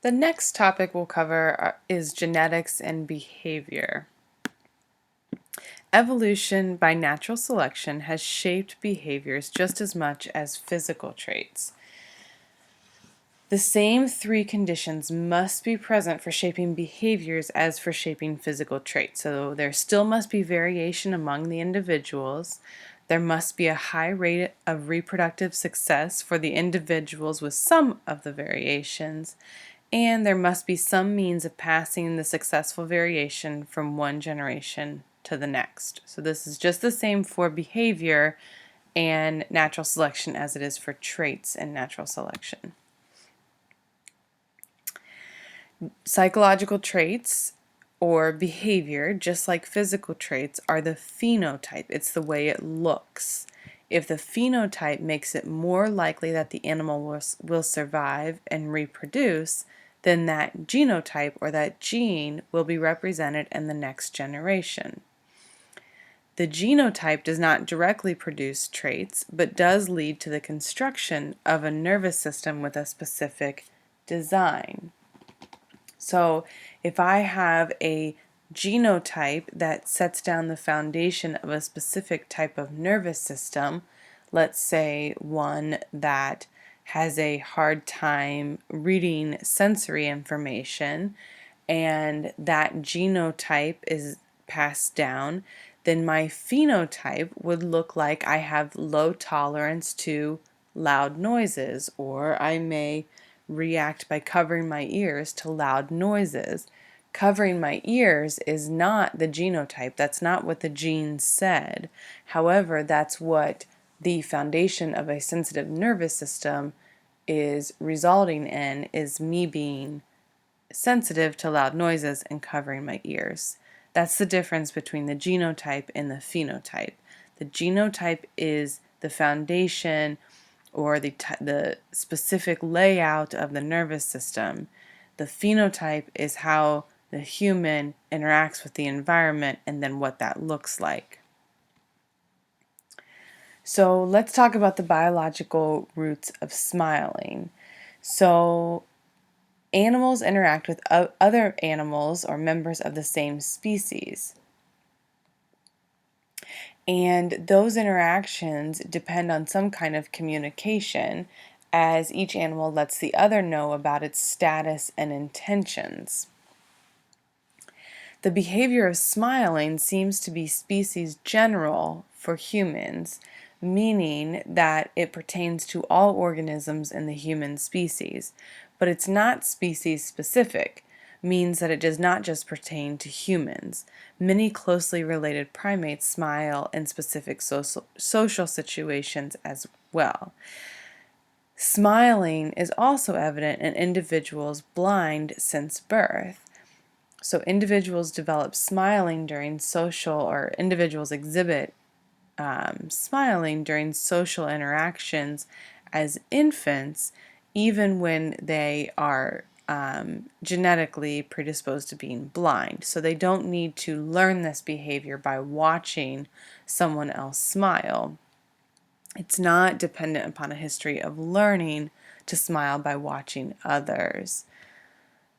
The next topic we'll cover is genetics and behavior. Evolution by natural selection has shaped behaviors just as much as physical traits. The same three conditions must be present for shaping behaviors as for shaping physical traits. So there still must be variation among the individuals. There must be a high rate of reproductive success for the individuals with some of the variations. And there must be some means of passing the successful variation from one generation to the next. So this is just the same for behavior and natural selection as it is for traits and natural selection. Psychological traits or behavior, just like physical traits, are the phenotype. It's the way it looks. If the phenotype makes it more likely that the animal will survive and reproduce, then that genotype or that gene will be represented in the next generation. The genotype does not directly produce traits, but does lead to the construction of a nervous system with a specific design. So if I have a genotype that sets down the foundation of a specific type of nervous system, let's say one that has a hard time reading sensory information, and that genotype is passed down, then my phenotype would look like I have low tolerance to loud noises, or I may react by covering my ears to loud noises. Covering my ears is not the genotype. That's not what the genes said. However, that's what the foundation of a sensitive nervous system is resulting in, is me being sensitive to loud noises and covering my ears. That's the difference between the genotype and the phenotype. The genotype is the foundation or the specific layout of the nervous system. The phenotype is how the human interacts with the environment and then what that looks like. So let's talk about the biological roots of smiling. So animals interact with other animals or members of the same species. And those interactions depend on some kind of communication, as each animal lets the other know about its status and intentions. The behavior of smiling seems to be species general for humans, meaning that it pertains to all organisms in the human species, but it's not species specific, means that it does not just pertain to humans. Many closely related primates smile in specific social situations as well. Smiling is also evident in individuals blind since birth. So individuals develop smiling during social, or individuals exhibit smiling during social interactions as infants, even when they are genetically predisposed to being blind. So they don't need to learn this behavior by watching someone else smile. It's not dependent upon a history of learning to smile by watching others.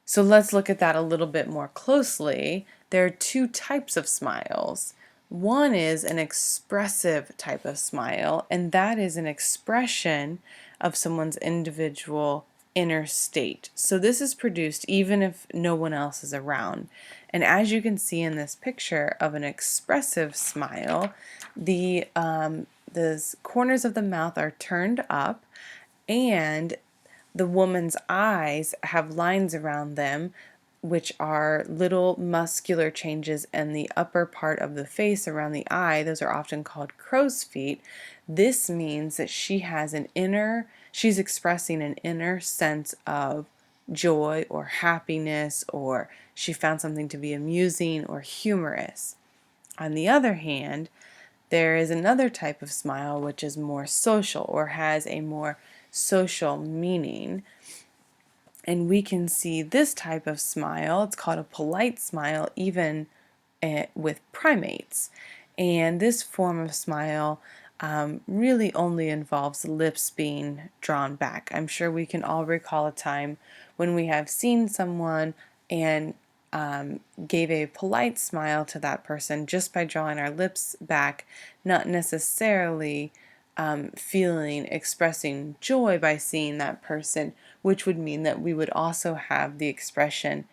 So let's look at that a little bit more closely. There are two types of smiles. One is an expressive type of smile, and that is an expression of someone's individual inner state. So this is produced even if no one else is around. And as you can see in this picture of an expressive smile, the corners of the mouth are turned up, and the woman's eyes have lines around them, which are little muscular changes in the upper part of the face around the eye. Those are often called crow's feet. This means that she's expressing an inner sense of joy or happiness, or she found something to be amusing or humorous. On the other hand, there is another type of smile which is more social or has a more social meaning. And we can see this type of smile, it's called a polite smile, even with primates. And this form of smile really only involves lips being drawn back. I'm sure we can all recall a time when we have seen someone and gave a polite smile to that person just by drawing our lips back, not necessarily expressing joy by seeing that person, which would mean that we would also have the expression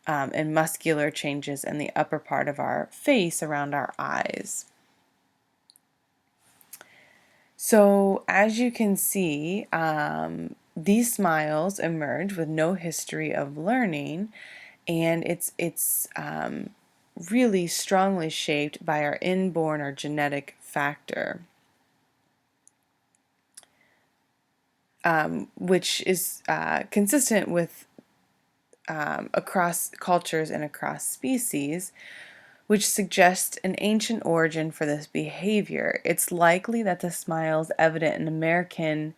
and muscular changes in the upper part of our face around our eyes. So, as you can see, these smiles emerge with no history of learning, and it's really strongly shaped by our inborn or genetic factor, which is consistent with across cultures and across species, which suggests an ancient origin for this behavior. It's likely that the smiles evident in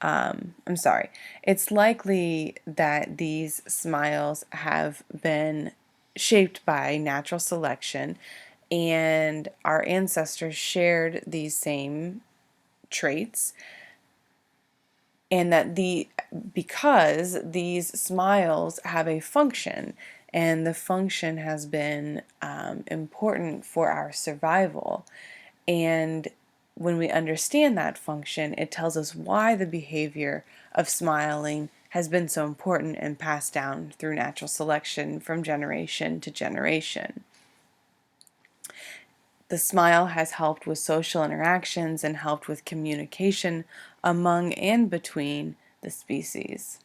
I'm sorry, it's likely that these smiles have been shaped by natural selection and our ancestors shared these same traits, and that because these smiles have a function, and the function has been important for our survival. And when we understand that function, it tells us why the behavior of smiling has been so important and passed down through natural selection from generation to generation. The smile has helped with social interactions and helped with communication among and between the species.